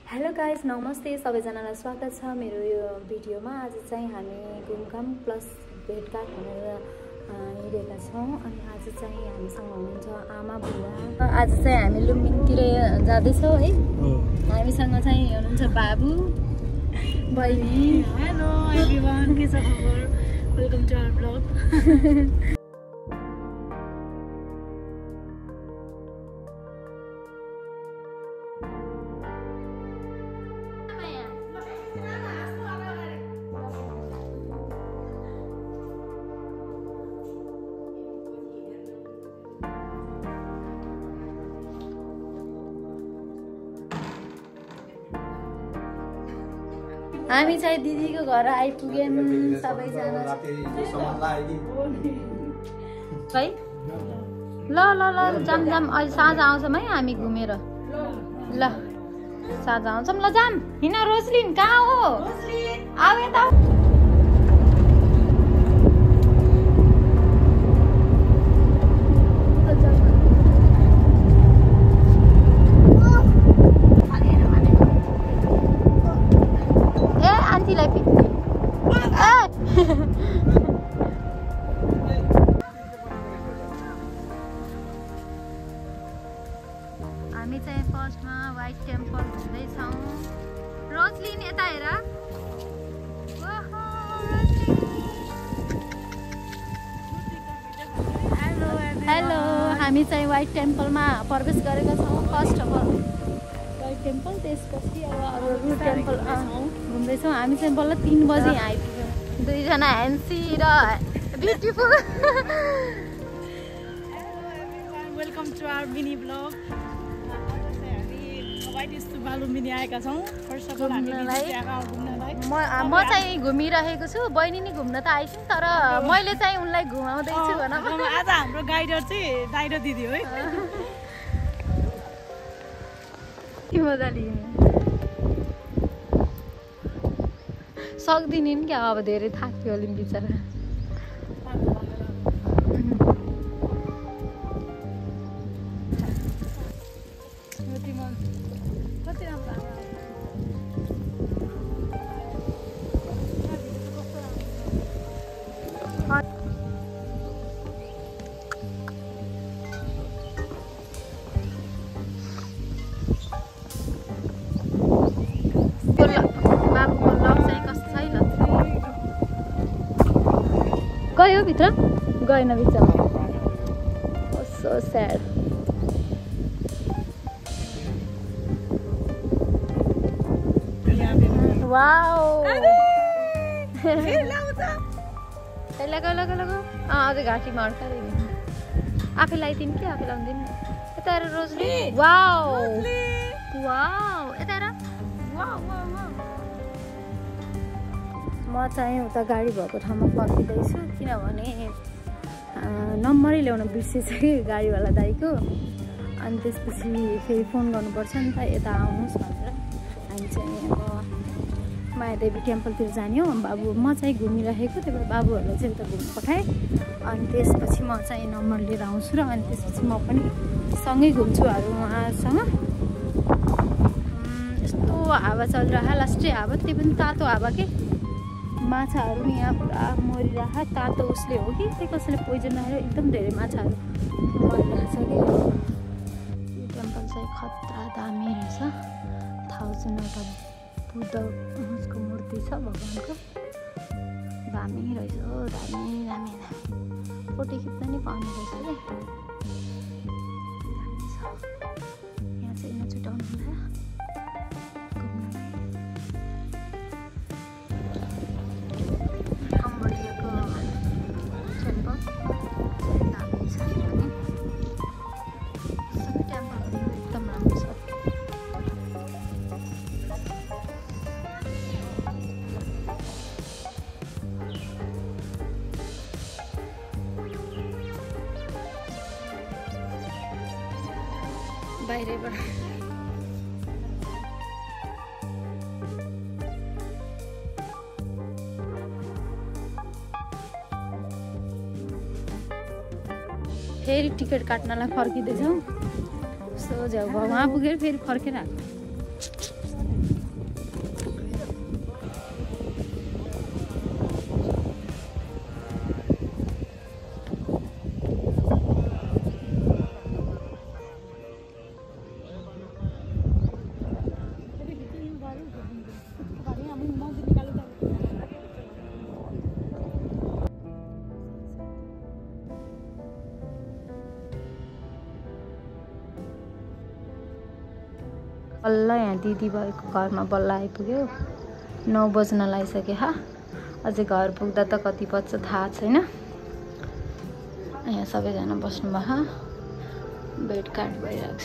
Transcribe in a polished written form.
Hello guys, नमस्ते सबैजनालाई स्वागत छ मेरो यो भिडियोमा। आज चाहिँ हामी घुमघाम प्लस भेटघाट भनेर हिँडेका छौँ अनि आज चाहिँ हामीसँग हुनुहुन्छ आमा बुवा। आज चाहिँ हामी लुम्बिनीतिर जाँदैछौँ है। हामीसँग चाहिँ हुनुहुन्छ बाबु बहिनी। हेलो एभ्रिवान, के छ खबर? Welcome to our vlog. हामी चाहिँ दिदीको घर आइपुग्यौँ सबैजना है। ल ल ल जाम जाम, अहिले साँझ आउँछौँ है हामी घुमेर। ल साँझ आउँछौँ, ल जाम। हिँड रोसलिन, कहाँ हो? आऊ यता। हामी चाहिँ फर्स्टमा व्हाइट टेम्पल घुम्दैछौँ। रोजलिन यता हेर। हेलो, हामी चाहिँ व्हाइट टेम्पलमा प्रवेश गरेका छौँ। First of all white temple, त्यसपछि अब अरू टेम्पल घुम्दैछौँ। हामी चाहिँ बल्ल 3 बजी आइपुग्यौँ। दुईजना ह्यान्सी र beautiful. Welcome to our mini vlog. Lumbini आएका छौँ फर्स्ट अफ अल घुम्नलाई। म चाहिँ घुमिरहेको छु, बहिनी नि घुम्न त आइछु, तर मैले चाहिँ उनलाई घुमाउँदैछु भन। आज हाम्रो गाइडर चाहिँ दाइरो दिदी हो है। के मजा लिने सक्दिन नि क्या, अब धेरै थाक्यो अलि बिचरा। गयो भित्र, गएन बिचमा। So sad. वाओ अझै घाँटीमा अड्काएर आफै लगाइदिनु कि आफै लाउँदिनु। यता हेर रोजले। वाओ वाओ, यता हेर। म चाहिँ उता गाडी भएको ठाउँमा फर्किँदैछु, किनभने नम्बरै ल्याउन बिर्सेछ कि गाडीवाला दाइको। अनि त्यसपछि फेरि फोन गर्नुपर्छ नि त, यता आउनुहोस् भनेर। हामी चाहिँ अब मायादेवी टेम्पलतिर जाने हो। बाबु म चाहिँ घुमिरहेको, त्यही भएर बाबुहरूलाई चाहिँ उता घुम्नु पठाएँ। अनि त्यसपछि म चाहिँ नम्बर लिएर आउँछु र अनि त्यसपछि म पनि सँगै घुम्छु उहाँसँग। यस्तो हावा चलिरह, लास्टै हावा, त्यो पनि तातो हावा के। माछाहरू नि यहाँ पुरा मरिरह, तातो उसले हो कि त्यही कसैले पोइजन आएर एकदम धेरै माछाहरू मरिरहेछ कि। यो टेम्पल चाहिँ खतरा दामी रहेछ। 1000वटा बुद्ध उसको मूर्ति छ भगवानको। दामी रहेछ हो, दामी दामी दामी। फोटो खिच्न नि पाउने रहेछ कि। दामी छ। यहाँ चाहिँ नछुटाउनु होला घुम्नलाई। कम्बोडियाको टेम्पल दामी छ पनि। सबै टेम्पलहरू एकदम राम्रो छ। बाहिरबाट फेरि टिकट काट्नलाई फर्किँदैछौँ। सो जाऊ वहाँ पुगेर फेरि फर्केर आएको। बल्ल यहाँ दिदी भएको घरमा बल्ल आइपुग्यो 9 बज्न लागिसक्यो हा अझै घर पुग्दा त कति बज्छ थाहा छैन यहाँ सबैजना बस्नु भयो बेड कार्ड भइरहेको छ